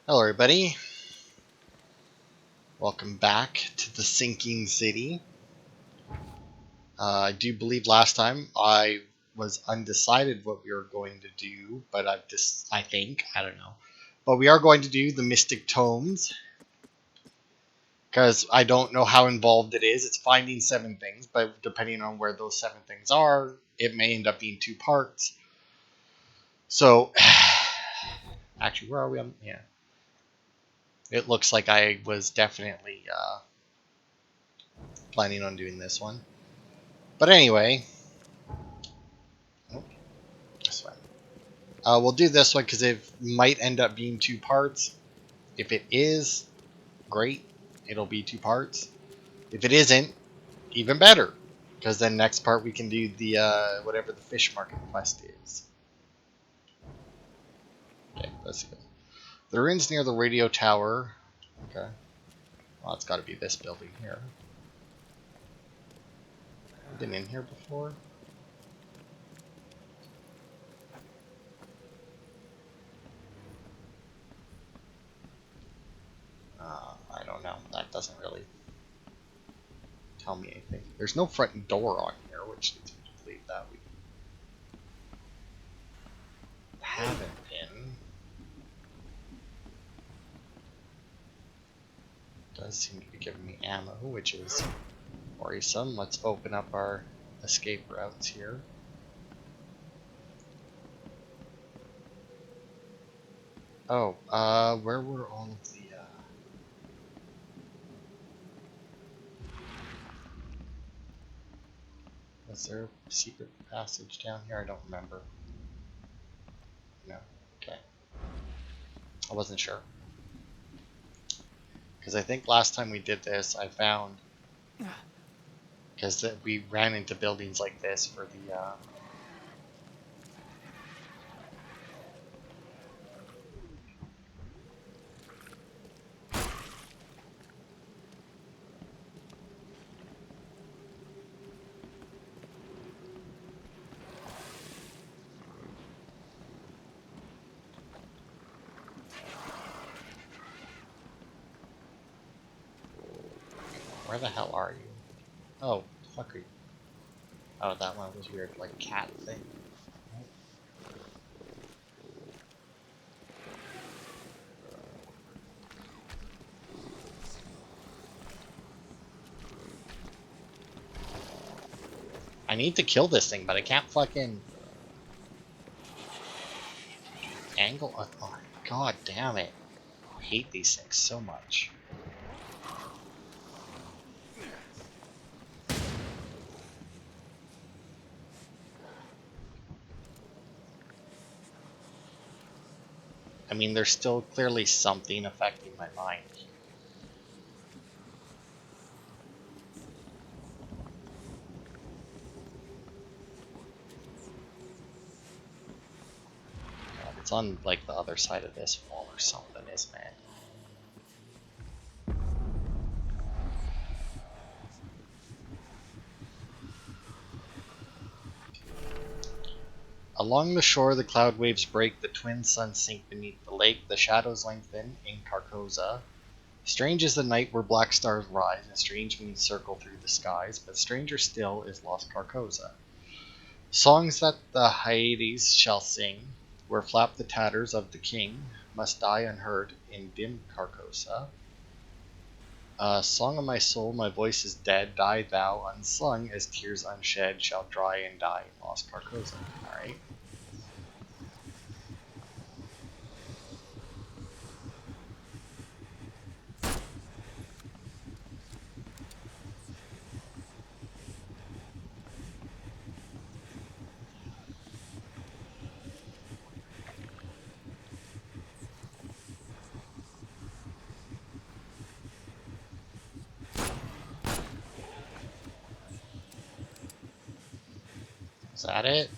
Hello, everybody. Welcome back to the sinking city. I do believe last time I was undecided what we were going to do, but I don't know. But we are going to do the Mystic Tomes because I don't know how involved it is. It's finding 7 things, but depending on where those 7 things are, it may end up being 2 parts. So, actually, where are we? Yeah. It looks like I was definitely planning on doing this one. But anyway, oh, this way. We'll do this one because it might end up being 2 parts. If it is, great. It'll be 2 parts. If it isn't, even better. Because then next part we can do the whatever the fish market quest is. Okay, let's go. The ruins near the radio tower. Okay. Well, it's got to be this building here. I've been in here before. I don't know. That doesn't really tell me anything. There's no front door on here, which leads me to believe that we haven't been. Does seem to be giving me ammo, which is worrisome. Let's open up our escape routes here. Oh, where were all of the, was there a secret passage down here? I don't remember. No. Okay. I wasn't sure. Because I think last time we did this, I found, because we ran into buildings like this for the, where the hell are you? Oh, fuck are you? Oh, that one was weird, like cat thing. I need to kill this thing, but I can't fucking angle. Oh, god damn it. I hate these things so much. I mean, there's still clearly something affecting my mind. God, it's on, like, the other side of this wall or something, isn't it? Along the shore, the cloud waves break, the twin suns sink beneath the lake, the shadows lengthen in Carcosa. Strange is the night where black stars rise, and strange moons circle through the skies, but stranger still is lost Carcosa. Songs that the Hyades shall sing, where flap the tatters of the king, must die unheard in dim Carcosa. Song of my soul, my voice is dead, die thou unsung, as tears unshed shall dry and die in lost Carcosa. Alright. Is that it?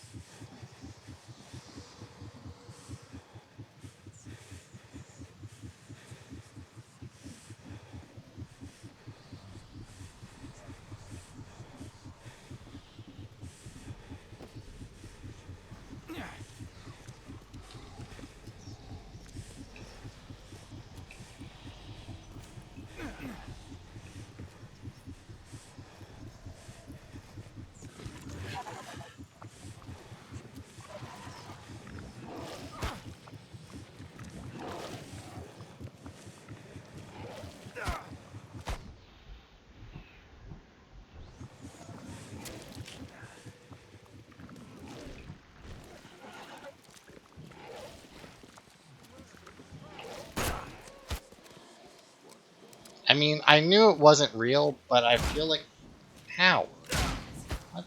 mean, I knew it wasn't real, but I feel like... How? What?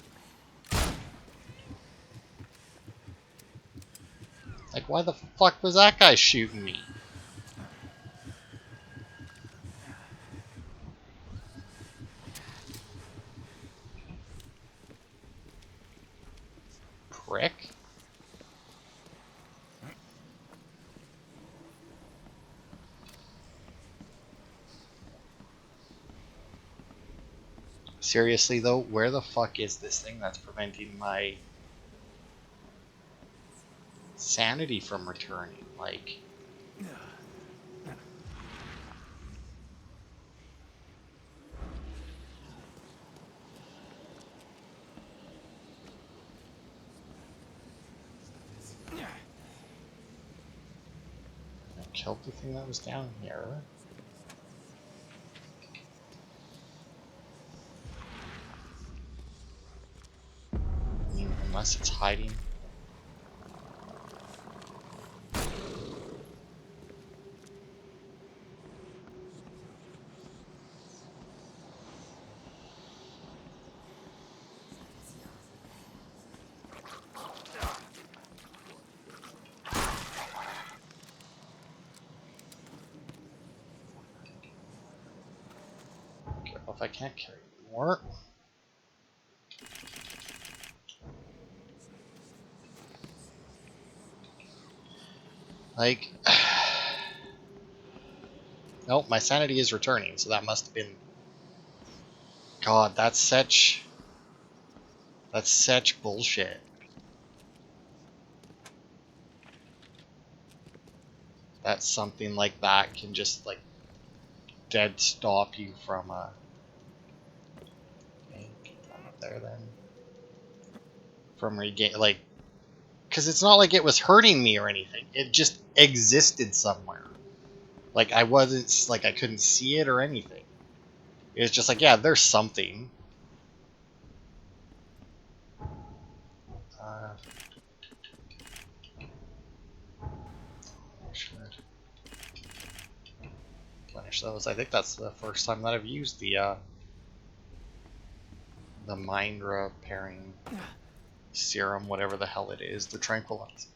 Like, why the fuck was that guy shooting me? Prick? Seriously, though, where the fuck is this thing that's preventing my sanity from returning? Like... I killed the thing that was down here. I mean, unless it's hiding. Careful if I can't carry more. Like... Nope, my sanity is returning, so that must have been... God, that's such... That's such bullshit. That something like that can just, like, dead stop you from, okay, up there then. From regain... Like... Because it's not like it was hurting me or anything. It just existed somewhere. Like, I wasn't... Like, I couldn't see it or anything. It was just like, yeah, there's something. I should finish those. I think that's the first time that I've used the mind repairing serum, whatever the hell it is, the tranquilizer.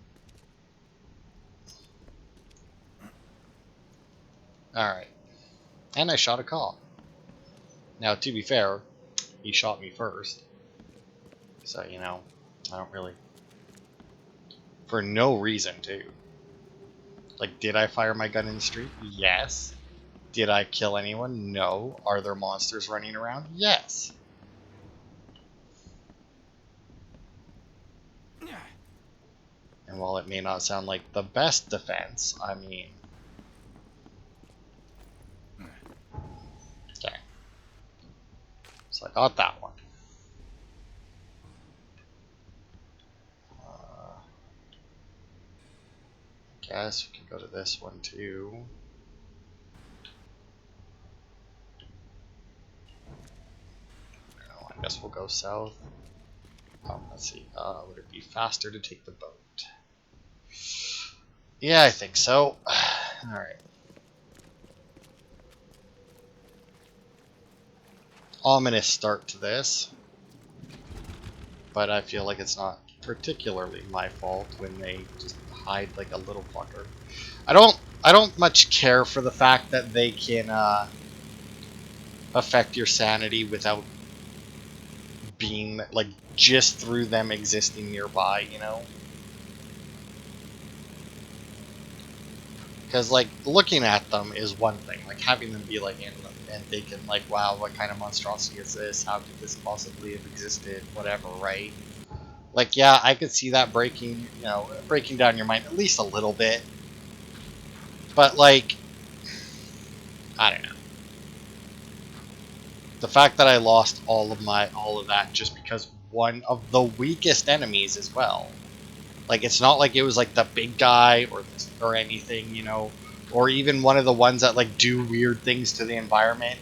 Alright. And I shot a cop. Now, to be fair, he shot me first. So, you know, I don't really... For no reason, too. Like, did I fire my gun in the street? Yes. Did I kill anyone? No. Are there monsters running around? Yes. And while it may not sound like the best defense, I mean... Okay. So I got that one. Guess we can go to this one too. No, I guess we'll go south. Let's see. Would it be faster to take the boat? Yeah, I think so. Alright. Ominous start to this. But I feel like it's not particularly my fault when they just hide like a little fucker. I don't much care for the fact that they can affect your sanity without being like just through them existing nearby, you know? Because like looking at them is one thing, like having them be like in them and thinking like, wow, what kind of monstrosity is this? How could this possibly have existed? Whatever, right? Like, yeah, I could see that breaking, you know, breaking down your mind at least a little bit. But like, I don't know. The fact that I lost all of that just because one of the weakest enemies as well. Like, it's not like it was like the big guy or anything, you know, or even one of the ones that like do weird things to the environment.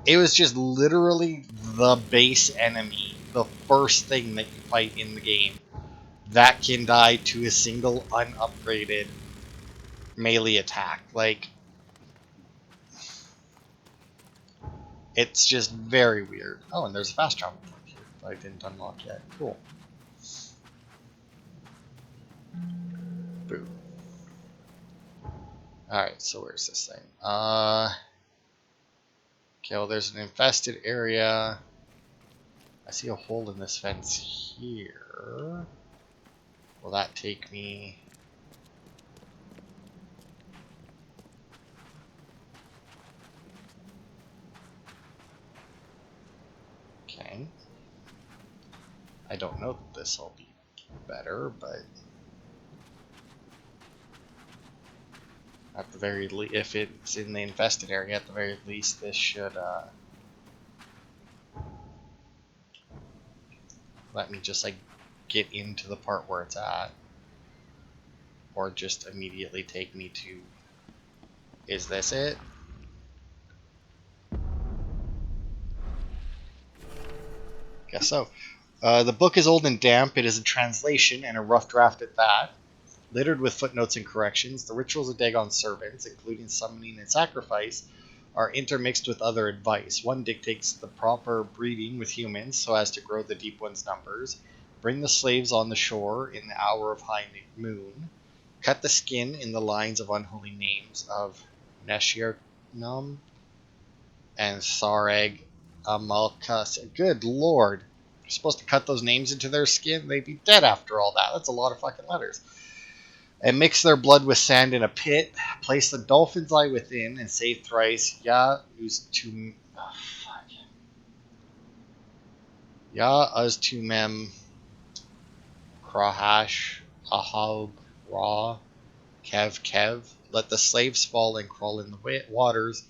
It was just literally the base enemy, the first thing that you fight in the game that can die to a single unupgraded melee attack. Like, It's just very weird. Oh, and there's a fast travel point here that I didn't unlock yet. Cool. Boom. Alright, so where's this thing? Okay, well, there's an infested area. I see a hole in this fence here. Will that take me... Okay. I don't know that this will be better, but... At the very least, if it's in the infested area, at the very least, this should let me just like get into the part where it's at, or just immediately take me to. Is this it? Guess so. The book is old and damp. It is a translation and a rough draft at that. Littered with footnotes and corrections, the rituals of Dagon's servants, including summoning and sacrifice, are intermixed with other advice. One dictates the proper breeding with humans so as to grow the deep one's numbers, bring the slaves on the shore in the hour of high moon, cut the skin in the lines of unholy names of Neshirnum and Sareg Amalkas. Good lord. You're supposed to cut those names into their skin? They'd be dead after all that. That's a lot of fucking letters. And mix their blood with sand in a pit. Place the dolphin's eye within and say thrice, Ya Uztum. Oh, fuck. Ya Uztumem Krahash Ahog Ra Kev Kev. Let the slaves fall and crawl in the waters,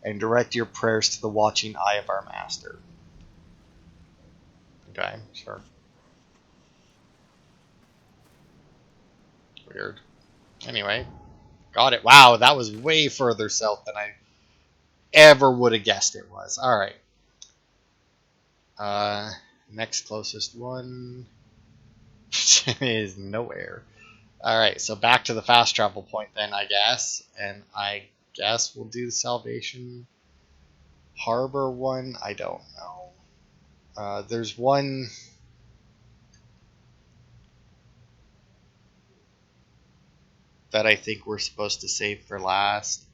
and direct your prayers to the watching eye of our master. Okay, sure. Weird. Anyway, got it. Wow, that was way further south than I ever would have guessed it was. Alright. Next closest one is nowhere. Alright, so back to the fast travel point then, I guess. And I guess we'll do the Salvation Harbor one. I don't know. There's one... that I think we're supposed to save for last.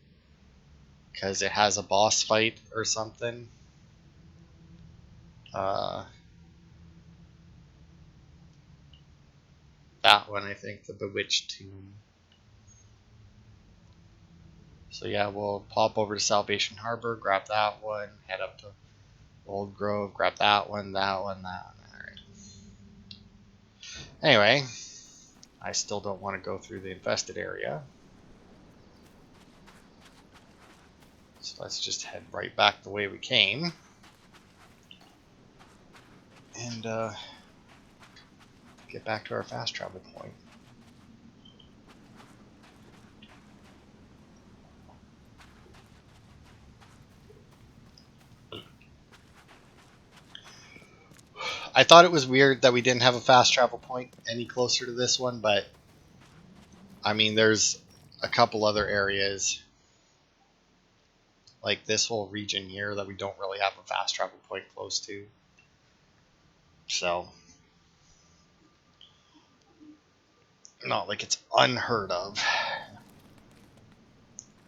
Because it has a boss fight or something. That one, I think, the Bewitched Tomb. So yeah, we'll pop over to Salvation Harbor, grab that one, head up to Old Grove, grab that one, that one, that one. Alright. Anyway, I still don't want to go through the infested area. So let's just head right back the way we came. And get back to our fast travel point. I thought it was weird that we didn't have a fast travel point any closer to this one, but I mean, there's a couple other areas like this whole region here that we don't really have a fast travel point close to. So, not like it's unheard of.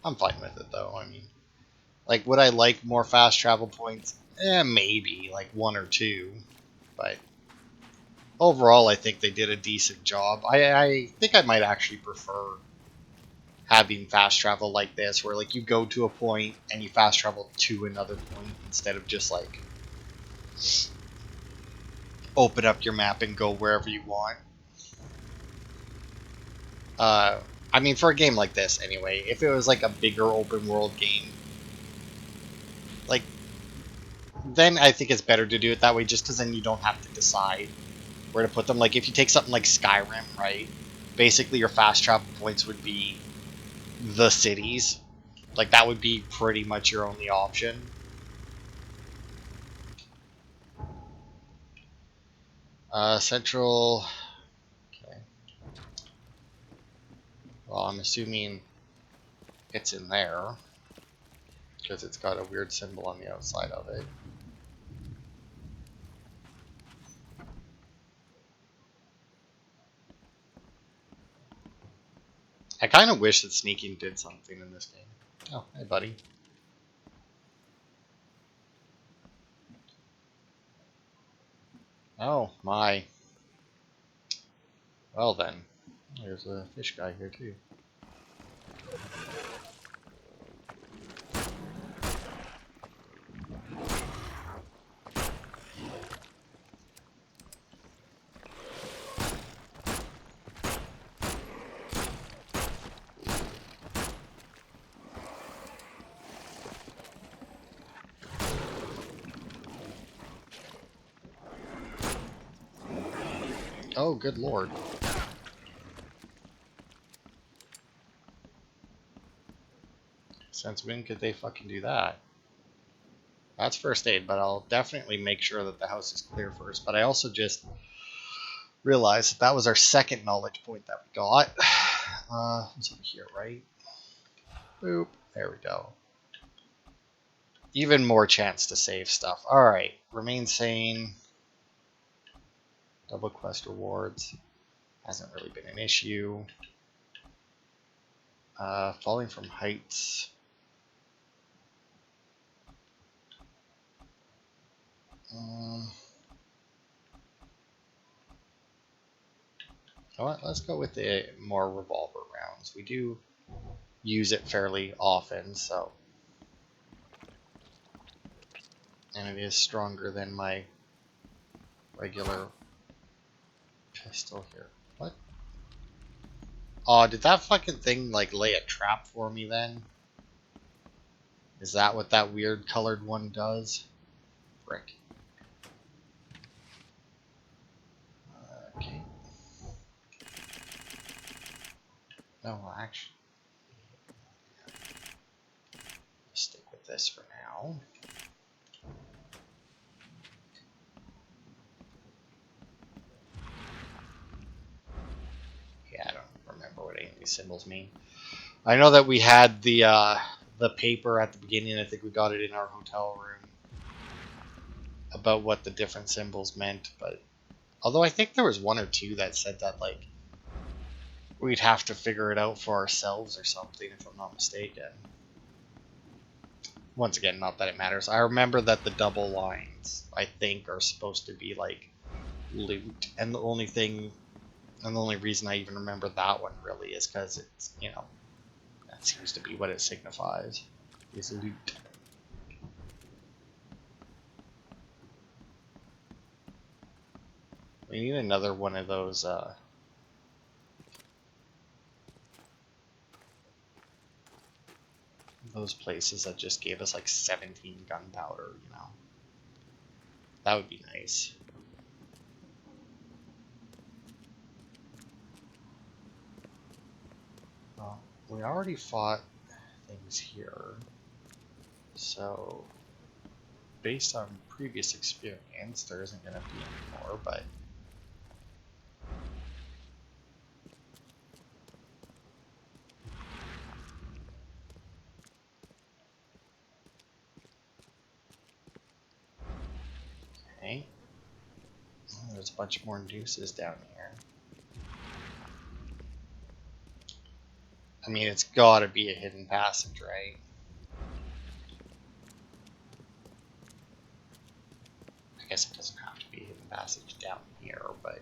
I'm fine with it though. I mean, like, would I like more fast travel points? Maybe, like one or two. But overall, I think they did a decent job. I think I might actually prefer having fast travel like this, where like you go to a point and you fast travel to another point instead of just like open up your map and go wherever you want. I mean, for a game like this, anyway, if it was like a bigger open world game, like, then I think it's better to do it that way, just because then you don't have to decide where to put them. Like, if you take something like Skyrim, right? Basically, your fast travel points would be the cities. Like, that would be pretty much your only option. Central... Okay. Well, I'm assuming it's in there. because it's got a weird symbol on the outside of it. I kind of wish that sneaking did something in this game. Oh, hey buddy. Oh my. Well then, there's a fish guy here too. Oh, good lord. Since when could they fucking do that? That's first aid, but I'll definitely make sure that the house is clear first. But I also just realized that was our second knowledge point that we got. It's over here, right? Boop. There we go. Even more chance to save stuff. Alright. Remain sane. Double quest rewards. Hasn't really been an issue. Falling from heights. You know what? Let's go with the more revolver rounds. We do use it fairly often, so. And it is stronger than my regular pistol here. What? Oh, did that fucking thing like lay a trap for me then? Is that what that weird colored one does? Frick. Okay. No, actually. Stick with this for now. Yeah, I don't remember what any of these symbols mean. I know that we had the paper at the beginning. I think we got it in our hotel room about what the different symbols meant. But although I think there was one or two that said that like we'd have to figure it out for ourselves or something, if I'm not mistaken. Once again, not that it matters. I remember that the double lines, I think, are supposed to be like loot, and the only reason I even remember that one really is because it's, you know, that seems to be what it signifies, is loot. We need another one of those places that just gave us like 17 gunpowder, you know. That would be nice. Well, we already fought things here, so based on previous experience, there isn't going to be any more, but okay. Oh, there's a bunch more nooses down here. I mean, it's gotta be a hidden passage, right? I guess it doesn't have to be a hidden passage down here, but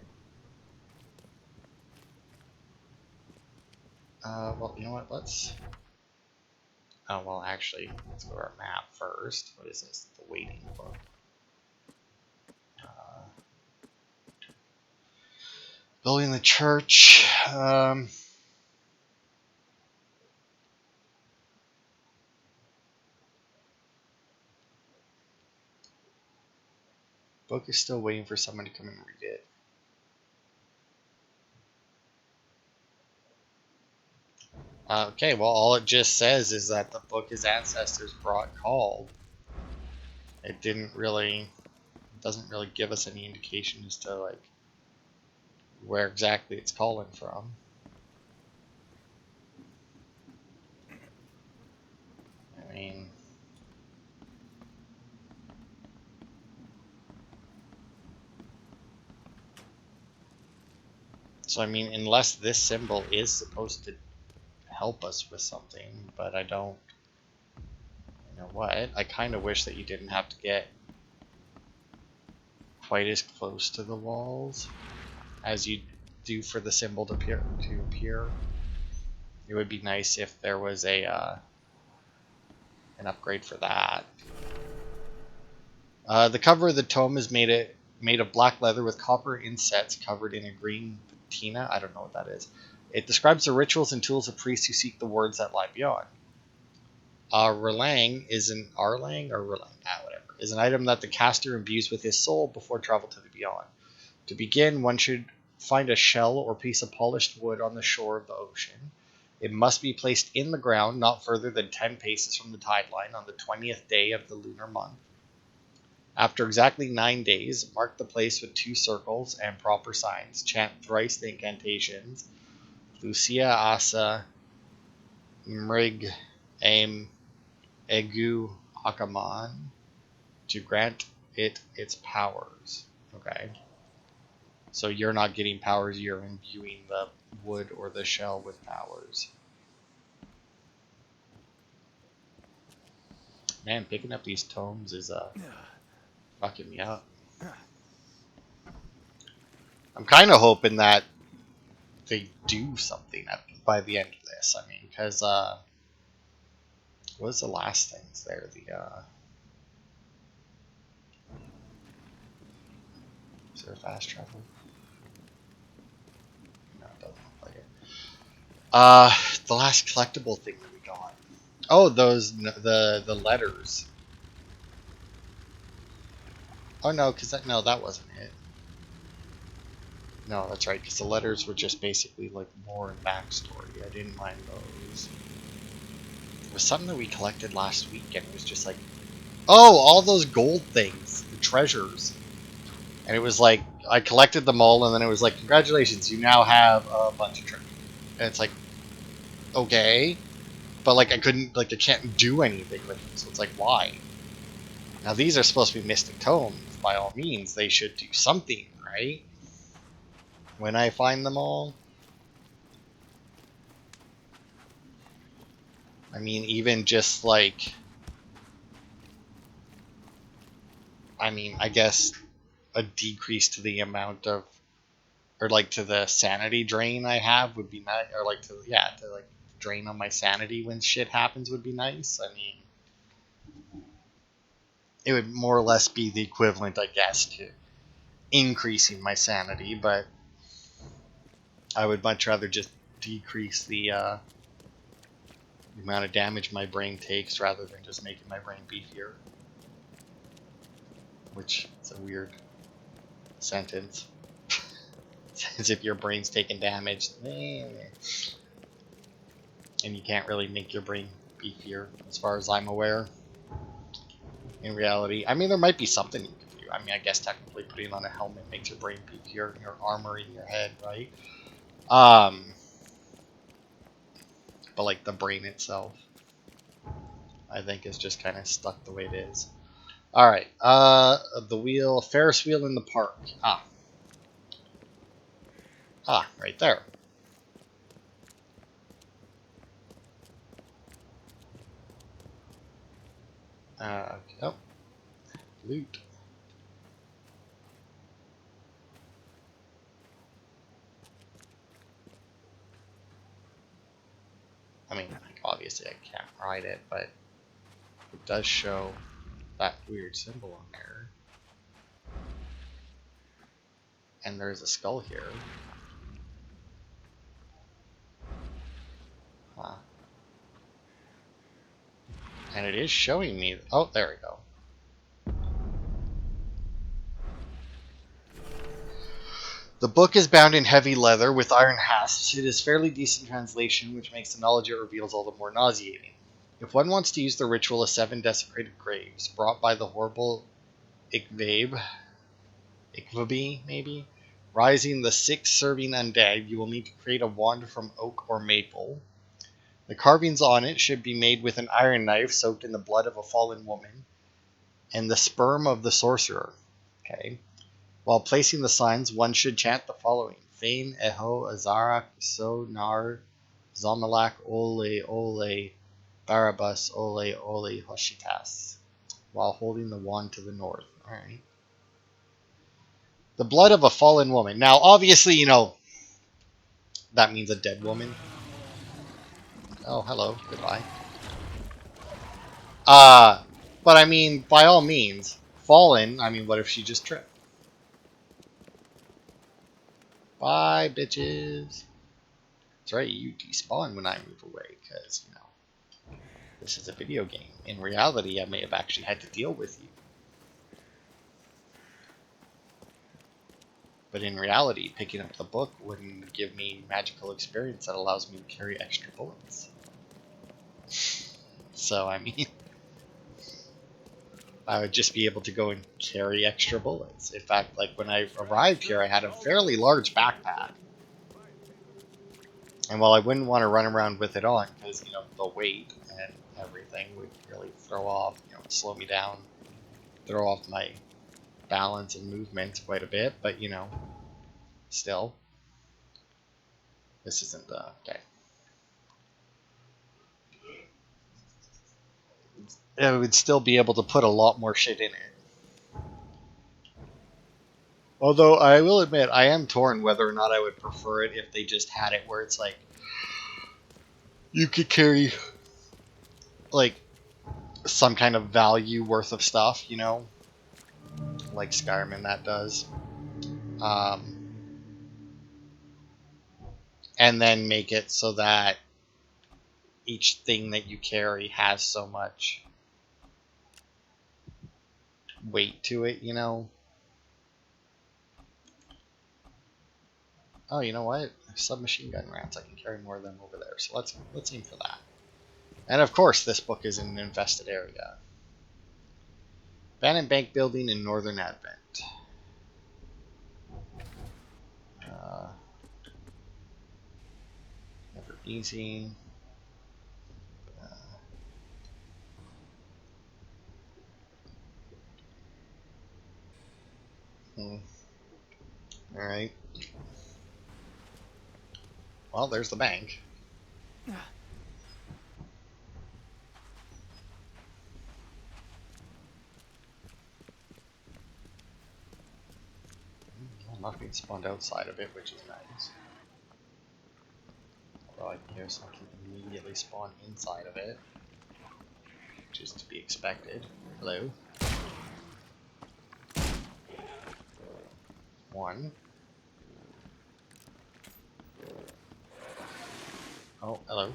well, you know what, let's well, actually, let's go to our map first. What is this? The waiting book. Building the church. Book is still waiting for someone to come and read it. Okay, well, all it just says is that the book his ancestors brought called. It doesn't really give us any indication as to like where exactly it's calling from. I mean, So I mean, unless this symbol is supposed to help us with something, but I don't. You know what? I kind of wish that you didn't have to get quite as close to the walls as you do for the symbol to appear. It would be nice if there was a an upgrade for that. The cover of the tome is made of black leather with copper insets covered in a green patina. I don't know what that is. It describes the rituals and tools of priests who seek the words that lie beyond. Relang is an Arlang or Relang, whatever, is an item that the caster imbues with his soul before travel to the beyond. To begin, one should find a shell or piece of polished wood on the shore of the ocean. It must be placed in the ground not further than 10 paces from the tide line on the 20th day of the lunar month. After exactly 9 days, mark the place with 2 circles and proper signs. Chant thrice the incantations. Lucia Asa Mrig Aim Egu Akaman to grant it its powers. Okay. So you're not getting powers, you're imbuing the wood or the shell with powers. Man, picking up these tomes is fucking me up. I'm kind of hoping that they do something by the end of this. I mean, because what was the last things there? Is there a fast travel? No, it doesn't look like it. The last collectible thing that we got. Oh, those the letters. Oh no, because that wasn't it. No, that's right, because the letters were just basically like more backstory. I didn't mind those. It was something that we collected last week, and it was just like, oh, all those gold things, the treasures. And it was like, I collected them all, and then it was like, congratulations, you now have a bunch of treasure. And it's like, okay. But like, I can't do anything with them, so it's like, why? Now these are supposed to be mystic tomes. By all means, they should do something, right? When I find them all. I mean, even just like, I guess a decrease to the amount of, or like to the sanity drain I have would be nice, or like to like drain on my sanity when shit happens would be nice. I mean, it would more or less be the equivalent, I guess, to increasing my sanity, but I would much rather just decrease the amount of damage my brain takes rather than just making my brain beefier. Which is a weird sentence. As if your brain's taking damage. And you can't really make your brain beefier, as far as I'm aware. In reality, I mean, there might be something you can do. I mean, I guess technically putting on a helmet makes your brain beefier, and your armor in your head, right? But like the brain itself, I think is just kind of stuck the way it is. All right, the wheel, Ferris wheel in the park. Right there. Oh, loot. I mean, obviously I can't ride it, but it does show that weird symbol on there. And there's a skull here. Huh. And it is showing me... Oh, there we go. The book is bound in heavy leather with iron hasps. It is fairly decent translation, which makes the knowledge it reveals all the more nauseating. If one wants to use the ritual of 7 desecrated graves, brought by the horrible Ikvabe, maybe, rising the 6 serving undead, you will need to create a wand from oak or maple. The carvings on it should be made with an iron knife soaked in the blood of a fallen woman and the sperm of the sorcerer. Okay. While placing the signs, one should chant the following. Fain Eho Azarak So Nar Zamalak Ole Ole Barabbas Ole Ole Hoshitas, while holding the wand to the north. Alright. The blood of a fallen woman. Now, obviously, that means a dead woman. Oh, hello. Goodbye. But I mean, by all means, fallen, I mean, what if she just tripped? Bye, bitches. That's right, you despawn when I move away, because, this is a video game. In reality, I may have actually had to deal with you. But in reality, picking up the book wouldn't give me magical experience that allows me to carry extra bullets. So, I mean, I would just be able to go and carry extra bullets. In fact, like when I arrived here, I had a fairly large backpack. And while I wouldn't want to run around with it on, because, the weight and everything would really throw off, slow me down, throw off my balance and movement quite a bit, but, still, this isn't, okay. I would still be able to put a lot more shit in it. Although, I will admit, I am torn whether or not I would prefer it if they just had it where it's like, you could carry, like, some kind of value worth of stuff, like Skyrim that does. And then make it so that each thing that you carry has so much weight to it, Oh, you know what? Submachine gun rounds. I can carry more of them over there. So let's aim for that. And of course, this book is in an infested area. Abandoned bank building in Northern Advent. Never easy. Alright. Well, there's the bank. Nothing spawned outside of it, which is nice. Although I can hear something immediately spawn inside of it, which is to be expected. Hello. One. Oh, hello.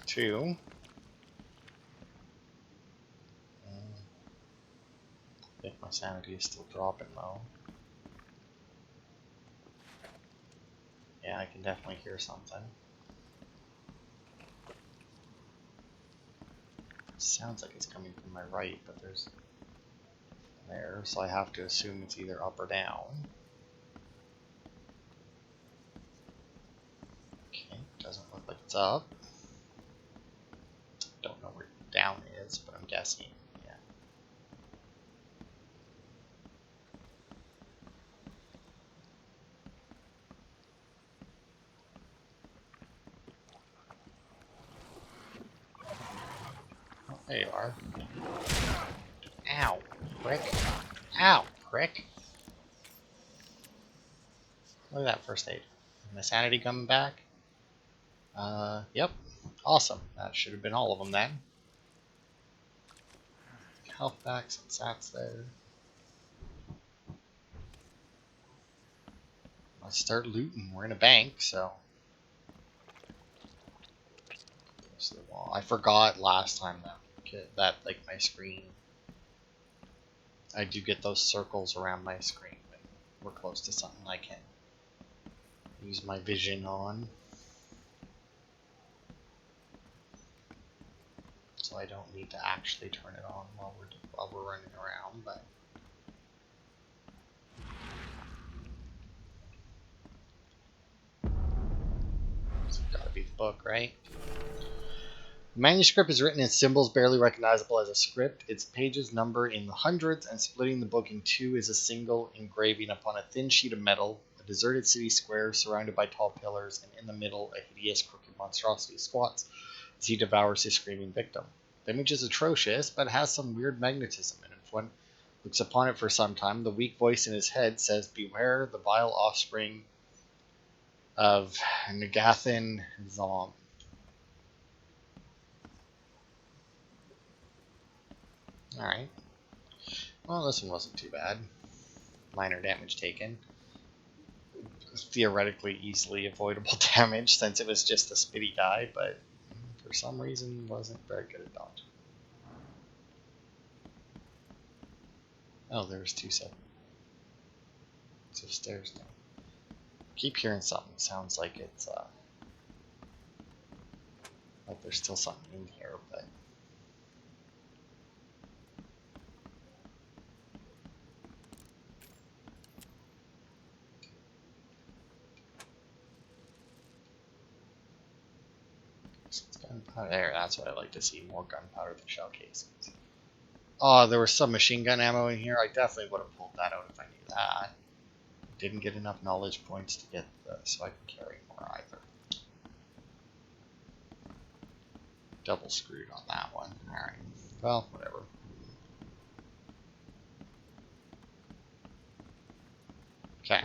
Two. I think my sanity is still dropping though. Yeah, I can definitely hear something. It sounds like it's coming from my right, but there's there, so I have to assume it's either up or down. Okay, doesn't look like it's up. Don't know where down is, but I'm guessing. Yeah. Oh, there you are. Ow, prick. Ow, prick. Look at that first aid. My sanity coming back. Yep. Awesome. That should have been all of them then. Health packs and sats there. Let's start looting. We're in a bank, so. Close to the wall. I forgot last time that like my screen. I do get those circles around my screen when we're close to something I can use my vision on. So I don't need to actually turn it on while we're running around, but there's gotta be book, right? The manuscript is written in symbols barely recognizable as a script. Its pages number in the hundreds, and splitting the book in two is a single engraving upon a thin sheet of metal. A deserted city square surrounded by tall pillars, and in the middle a hideous crooked monstrosity squats as he devours his screaming victim. The image is atrocious, but has some weird magnetism, and if one looks upon it for some time, the weak voice in his head says, "Beware the vile offspring of Nagathan Zom." Alright. Well, this one wasn't too bad. Minor damage taken. Theoretically easily avoidable damage since it was just a spitty guy, but for some reason wasn't very good at dodging. Oh, there's two sets of stairs now. Keep hearing something. Sounds like it's like there's still something in here, but gunpowder. There, that's what I like to see. More gunpowder than shell casings. Oh, there was some machine gun ammo in here. I definitely would have pulled that out if I knew that. Didn't get enough knowledge points to get so I can carry more either. Double screwed on that one. Alright. Well, whatever. Okay.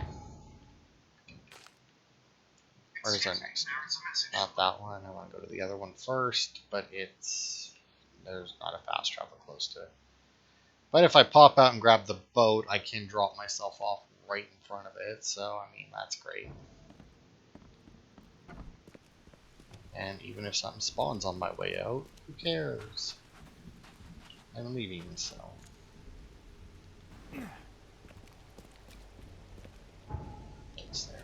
Where's our next one? Not that one. I want to go to the other one first, but there's not a fast travel close to it. But if I pop out and grab the boat, I can drop myself off right in front of it, so I mean, that's great. And even if something spawns on my way out, who cares? I'm leaving, so. It's there.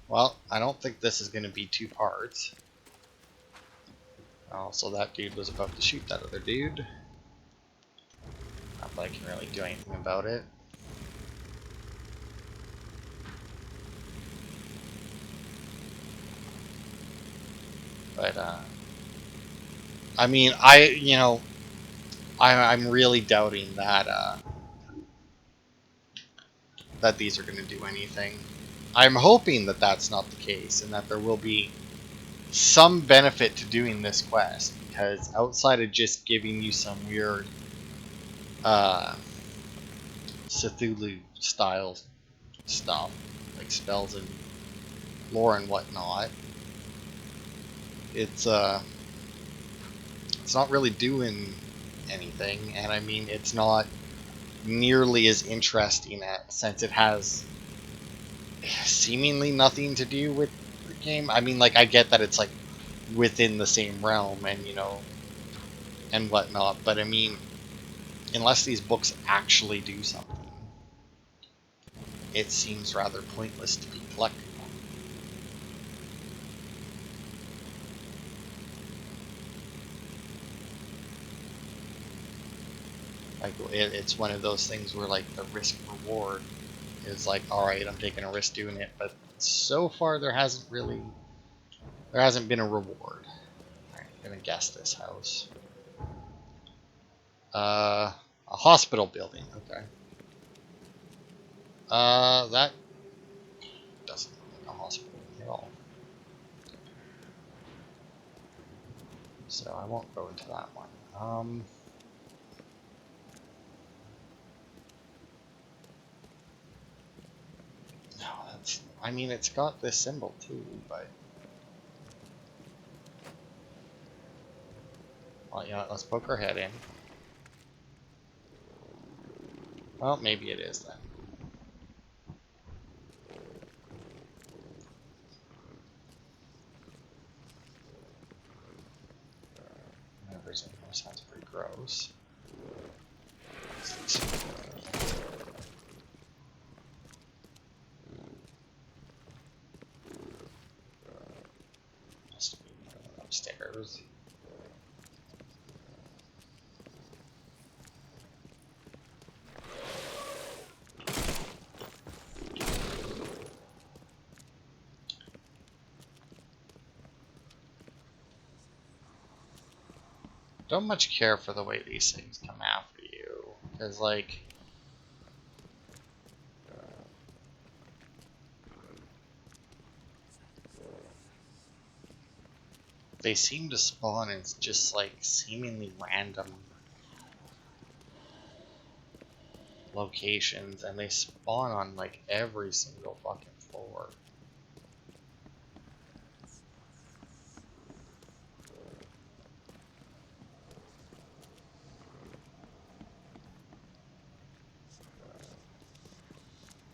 Well, I don't think this is going to be two parts. Also, that dude was about to shoot that other dude. Not that I can really do anything about it. But, I mean, I'm really doubting that, that these are going to do anything. I'm hoping that that's not the case, and that there will be some benefit to doing this quest, because outside of just giving you some weird, Cthulhu style stuff, like spells and lore and whatnot, it's not really doing anything, and I mean, it's not nearly as interesting since it has seemingly nothing to do with the game. I mean, like, I get that it's like within the same realm and, you know, and whatnot, but I mean, unless these books actually do something, it seems rather pointless to be collecting them. Like, it's one of those things where, like, the risk reward is like, alright, I'm taking a risk doing it, but so far there hasn't been a reward. Alright, I'm gonna guess this house. A hospital building, okay. That doesn't look like a hospital at all. So I won't go into that one. No, I mean, it's got this symbol too, but. Well, yeah, let's poke our head in. Well, maybe it is then. Whatever's in here sounds pretty gross. Must be upstairs. Don't much care for the way these things come after you. Because, like... they seem to spawn in just, like, seemingly random locations. And they spawn on, like, every single fucking floor.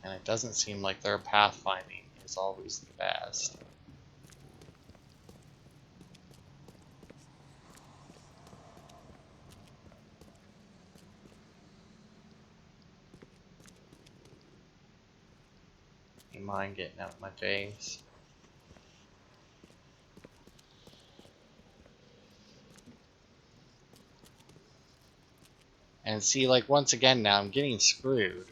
And it doesn't seem like their pathfinding is always the best. You mind getting out of my face? And see, like, once again now, I'm getting screwed.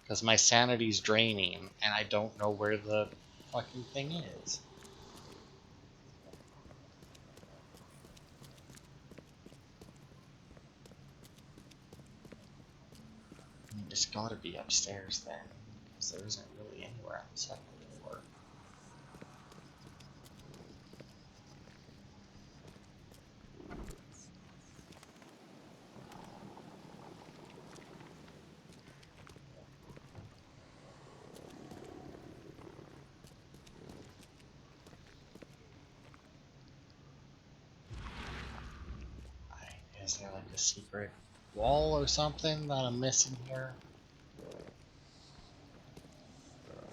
Because my sanity's draining, and I don't know where the fucking thing is. It's gotta be upstairs then, because there isn't really anywhere on the second floor. Is there like a secret wall or something that I'm missing here?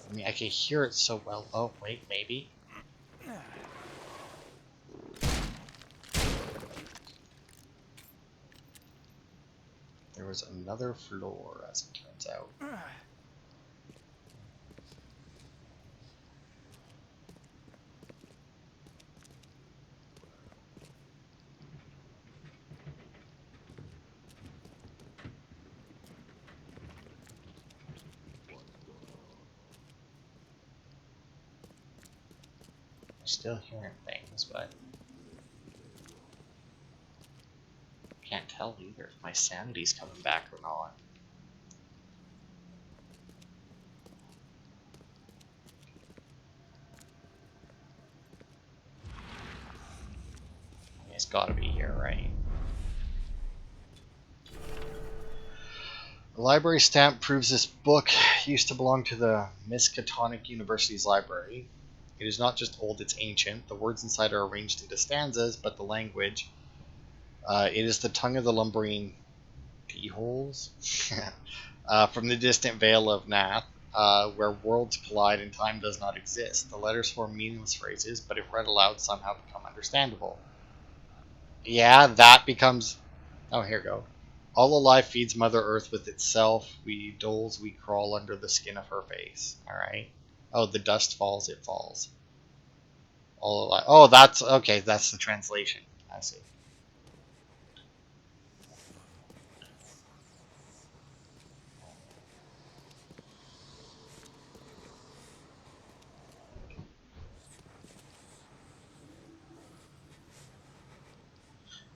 I mean, I can hear it so well. Oh, wait, maybe? There was another floor, as it turns out. I'm still hearing things, but can't tell either if my sanity's coming back or not. I mean, it's gotta be here, right? The library stamp proves this book used to belong to the Miskatonic University's library. It is not just old, it's ancient. The words inside are arranged into stanzas, but the language, it is the tongue of the lumbering pea-holes from the distant vale of Nath, where worlds collide and time does not exist. The letters form meaningless phrases, but if read aloud, somehow become understandable. Yeah, that becomes... oh, here we go. All alive feeds Mother Earth with itself. We doles, we crawl under the skin of her face. Alright. Oh, the dust falls, it falls. All alive. Oh, that's... okay, that's the translation. I see.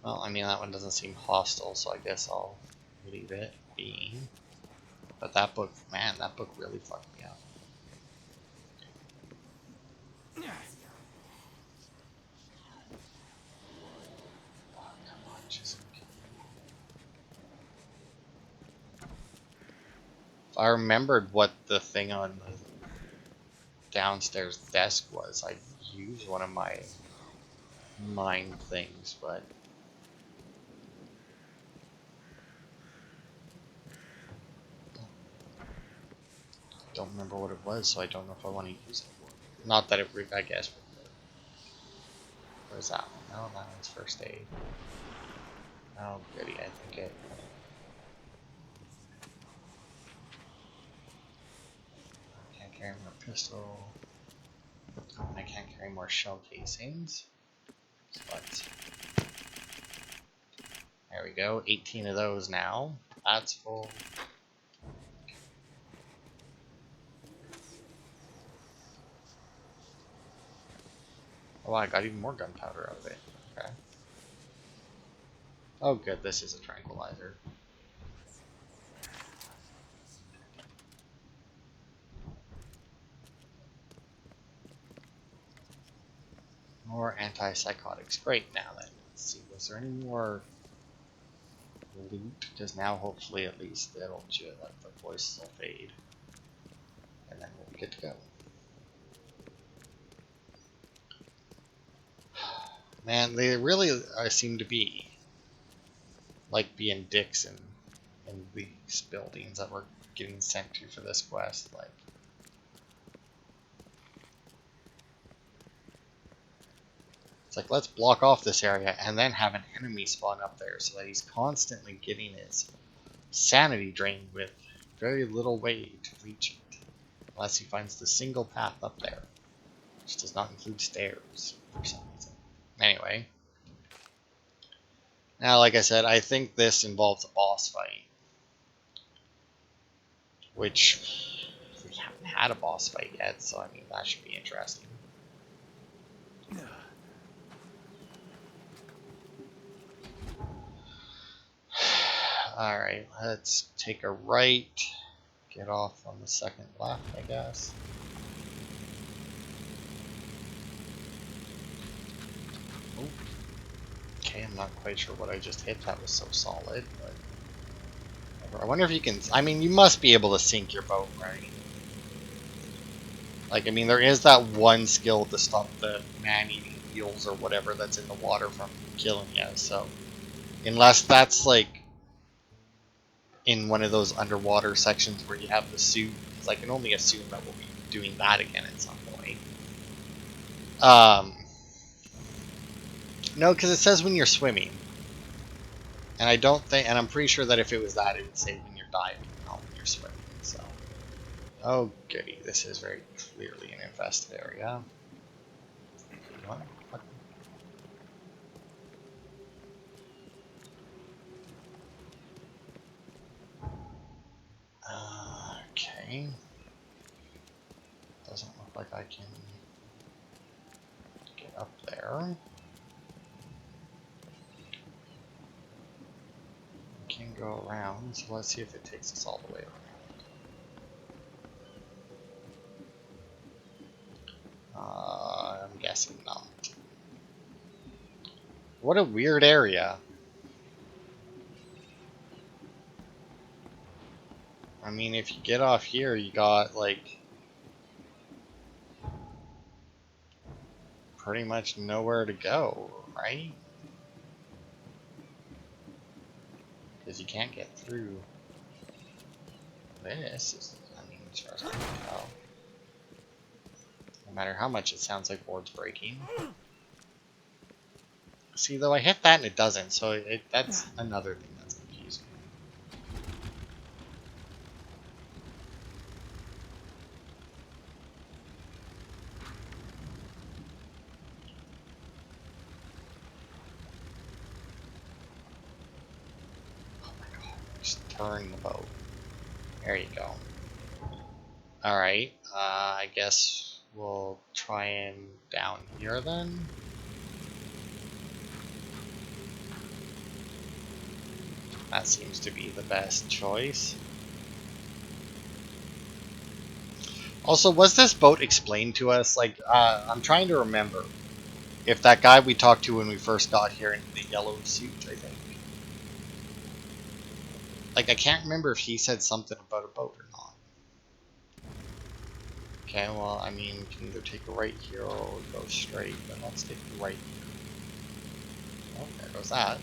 Well, I mean, that one doesn't seem hostile, so I guess I'll leave it be. But that book, man, that book really fucked me up. Oh, come on, just... if I remembered what the thing on the downstairs desk was, I'd use one of my mind things, but... don't remember what it was, so I don't know if I want to use it. Not that it, I guess. Where's that one? No, that one's first aid. Oh, goody, I think it... I can't carry more pistol. I can't carry more shell casings. But there we go, 18 of those now. That's full. Oh, I got even more gunpowder out of it. Okay. Oh, good. This is a tranquilizer. More antipsychotics. Great. Now then, let's see. Was there any more loot? Because now, hopefully, at least it'll let the voices will fade, and then we'll be good to go. Man, they really seem to be like being dicks in these buildings that we're getting sent to for this quest. Like, it's like, let's block off this area and then have an enemy spawn up there so that he's constantly getting his sanity drained with very little way to reach it. Unless he finds the single path up there, which does not include stairs for some reason. Anyway, now, like I said, I think this involves a boss fight, which we haven't had a boss fight yet, so I mean, that should be interesting. Alright, let's take a right, get off on the second left, I guess. Ooh. Okay, I'm not quite sure what I just hit. That was so solid, but I wonder if you can. I mean, you must be able to sink your boat, right? Like, I mean, there is that one skill to stop the man-eating eels or whatever that's in the water from killing you. So, unless that's like in one of those underwater sections where you have the suit, because I can only assume that we'll be doing that again at some point. No, because it says when you're swimming. And I don't think, and I'm pretty sure that if it was that, it would say when you're diving, not when you're swimming, so. Oh, goody, this is very clearly an infested area. What? What? Okay. Doesn't look like I can get up there. We can go around, so let's see if it takes us all the way around. I'm guessing not. What a weird area. I mean, if you get off here, you got, like, pretty much nowhere to go, right? Because you can't get through this, I mean, as far as I can tell. No matter how much it sounds like boards breaking. See, though, I hit that and it doesn't, so that's another thing that's confusing. Oh my god, just turn the boat. There you go. Alright, I guess we'll try and down here then. That seems to be the best choice. Also, was this boat explained to us? Like, I'm trying to remember if that guy we talked to when we first got here in the yellow suit, I think. Like, I can't remember if he said something about a boat or not. Okay, well, I mean, we can either take a right here or go straight, but let's take the right here. Oh, there goes that.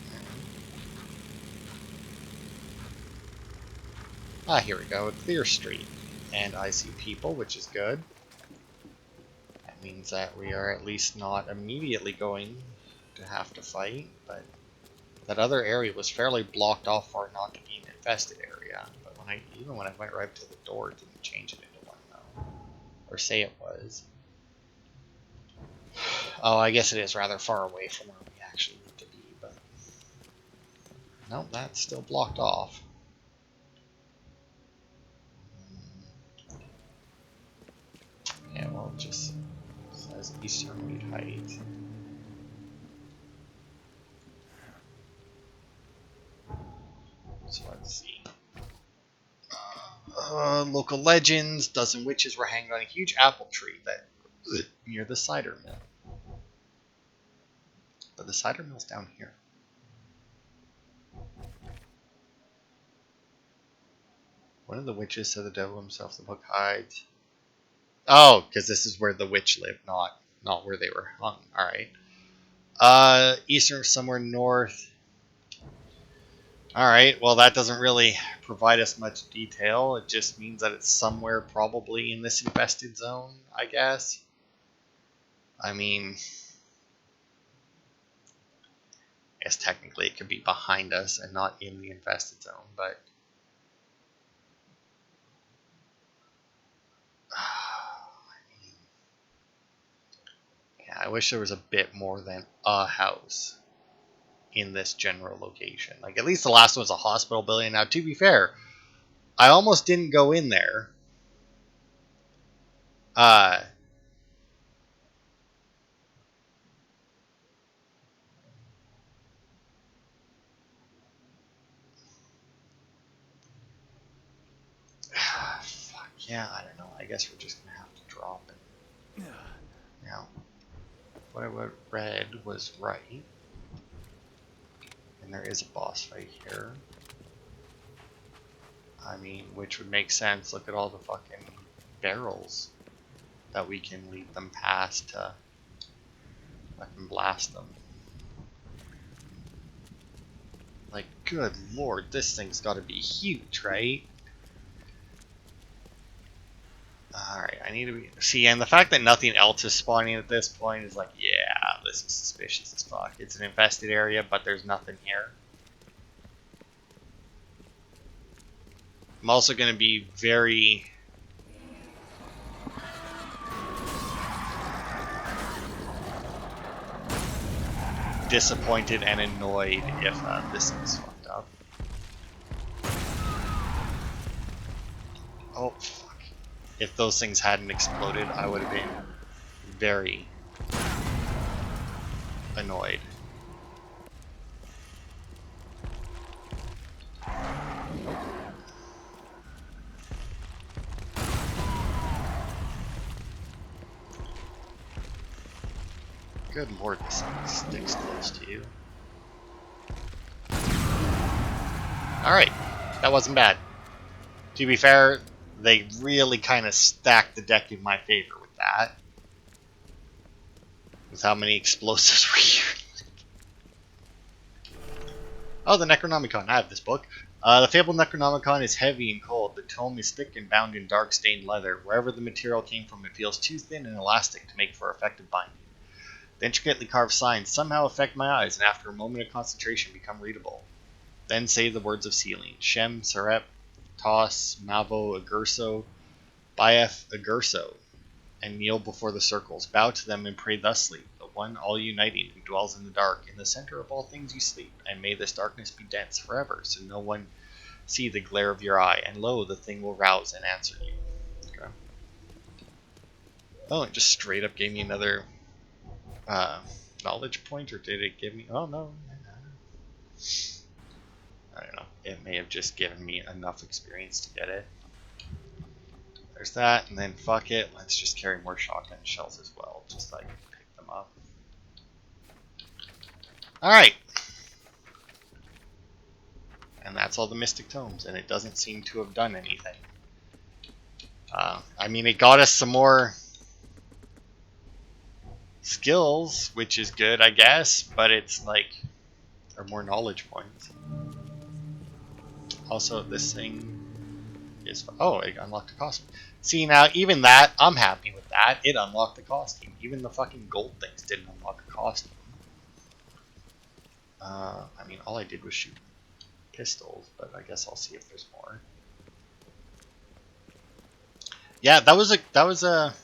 Ah, here we go, a clear street. And I see people, which is good. That means that we are at least not immediately going to have to fight, but that other area was fairly blocked off for it not to be an infested area. But even when I went right to the door, it didn't change it into one, though. Or say it was. Oh, I guess it is rather far away from where we actually need to be, but... Nope, that's still blocked off. Yeah, well, just... as Eastern Meat Height. So let's see. Local legends. Dozen witches were hanged on a huge apple tree that near the cider mill. But the cider mill's down here. One of the witches said the devil himself the book hides. Oh, because this is where the witch lived, not where they were hung. Alright. Eastern somewhere north. Alright, well that doesn't really provide us much detail. It just means that it's somewhere probably in this infested zone, I guess. I mean, I guess technically it could be behind us and not in the infested zone, but I wish there was a bit more than a house in this general location. Like, at least the last one was a hospital building. Now, to be fair, I almost didn't go in there. Fuck, yeah, I don't know. I guess we're just going to have to drop it. Now, what I read was right. And there is a boss fight here. I mean, which would make sense. Look at all the fucking barrels that we can lead them past to fucking blast them. Like, good lord, this thing's gotta be huge, right? Alright, I need to be... See, and the fact that nothing else is spawning at this point is like, yeah, this is suspicious as fuck. It's an infested area, but there's nothing here. I'm also going to be very... disappointed and annoyed if this is fucked up. Oh, fuck. If those things hadn't exploded, I would have been very annoyed. Good lord, this thing sticks close to you. Alright, that wasn't bad. To be fair, they really kind of stacked the deck in my favor with that. With how many explosives were here. Oh, the Necronomicon. I have this book. The Fabled Necronomicon is heavy and cold. The tome is thick and bound in dark stained leather. Wherever the material came from, it feels too thin and elastic to make for effective binding. The intricately carved signs somehow affect my eyes, and after a moment of concentration become readable. Then say the words of sealing. Shem, Sarep, Toss, Mavo, Agurso, Baef, Agurso, and kneel before the circles. Bow to them and pray thusly, the one all-uniting who dwells in the dark. In the center of all things you sleep, and may this darkness be dense forever, so no one see the glare of your eye, and lo, the thing will rouse and answer you. Okay. Oh, it just straight up gave me another knowledge point, or did it give me... Oh, no. I don't know. It may have just given me enough experience to get it. There's that, and then fuck it. Let's just carry more shotgun shells as well, just so I can pick them up. Alright. And that's all the Mystic Tomes, and it doesn't seem to have done anything. I mean, it got us some more skills, which is good, I guess, but it's like... or more knowledge points. Also, this thing is... Oh, it unlocked a costume. See, now, even that, I'm happy with that. It unlocked the costume. Even the fucking gold things didn't unlock a costume. I mean, all I did was shoot pistols, but I guess I'll see if there's more. Yeah, that was a...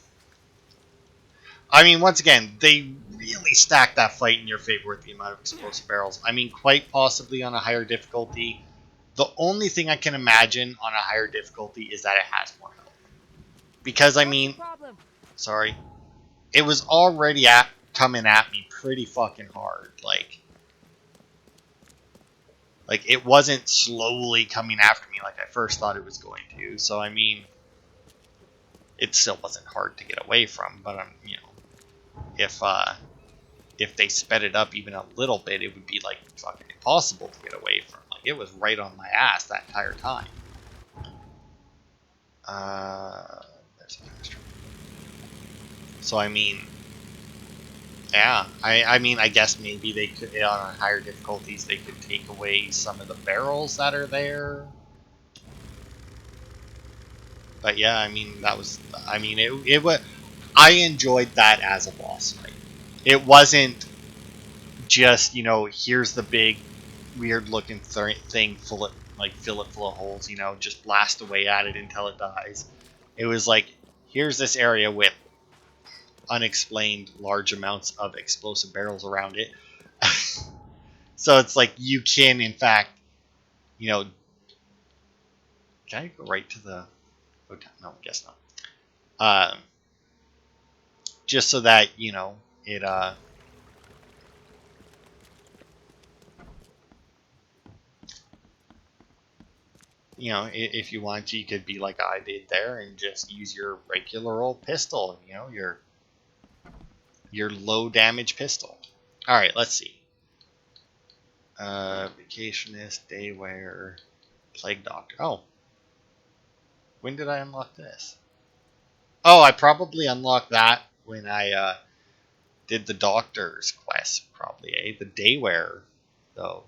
I mean, once again, they really stacked that fight in your favor with the amount of explosive barrels. I mean, quite possibly on a higher difficulty. The only thing I can imagine on a higher difficulty is that it has more health. Because, I mean... Sorry. it was already coming at me pretty fucking hard. Like it wasn't slowly coming after me like I first thought it was going to. So I mean, it still wasn't hard to get away from. But if they sped it up even a little bit, it would be like fucking impossible to get away from. Like it was right on my ass that entire time. There's a fast travel. So I mean, yeah, I mean, I guess maybe they could, on higher difficulties, they could take away some of the barrels that are there. But yeah, I mean, it was, I enjoyed that as a boss fight. It wasn't just, here's the big, weird looking thing full of, like, fill it full of holes, just blast away at it until it dies. It was like, here's this area with unexplained large amounts of explosive barrels around it. So it's like you can, in fact, you know, can I go right to the hotel? No, I guess not. Just so that it. If you want to, you could be like I did there and just use your regular old pistol. Your low damage pistol. All right, let's see. Vacationist, daywear, plague doctor. Oh, when did I unlock this? Oh, I probably unlocked that when I did the doctor's quest, probably, The daywear, though.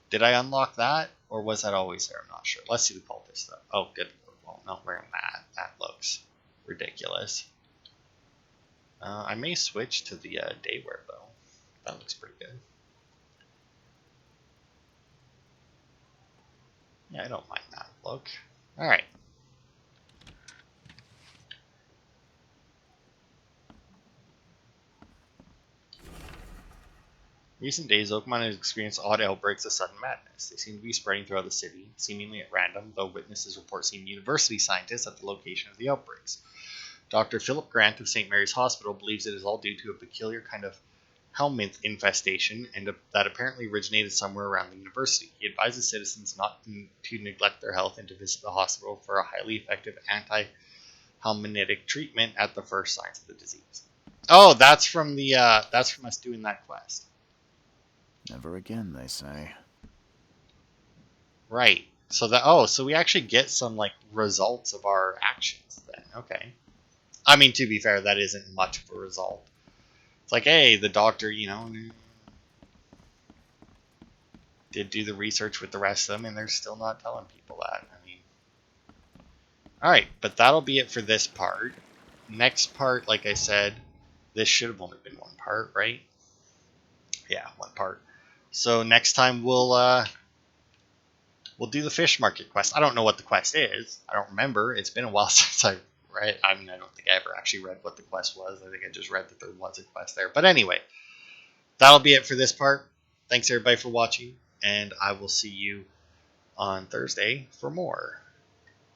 Did I unlock that, or was that always there? I'm not sure. Let's see the cultist, though. Oh, good. Well, not wearing that. That looks ridiculous. I may switch to the daywear, though. That looks pretty good. Yeah, I don't mind that look. All right. Recent days, Oakmont has experienced odd outbreaks of sudden madness. They seem to be spreading throughout the city, seemingly at random, though witnesses report seeing university scientists at the location of the outbreaks. Dr. Philip Grant of St. Mary's Hospital believes it is all due to a peculiar kind of helminth infestation and that apparently originated somewhere around the university. He advises citizens not to neglect their health and to visit the hospital for a highly effective anti-helminthic treatment at the first signs of the disease. Oh, that's from us doing that quest. Never again, they say. Right. So we actually get some like results of our actions then. Okay. I mean, to be fair, that isn't much of a result. It's like, hey, the doctor, did do the research with the rest of them, and they're still not telling people that. I mean, all right, but that'll be it for this part. Next part, like I said, this should have only been one part, right? Yeah, one part. So next time we'll do the fish market quest. I don't know what the quest is. I don't remember. It's been a while since I read. I mean, I don't think I ever actually read what the quest was. I think I just read that there was a quest there. But anyway, that'll be it for this part. Thanks everybody for watching, and I will see you on Thursday for more.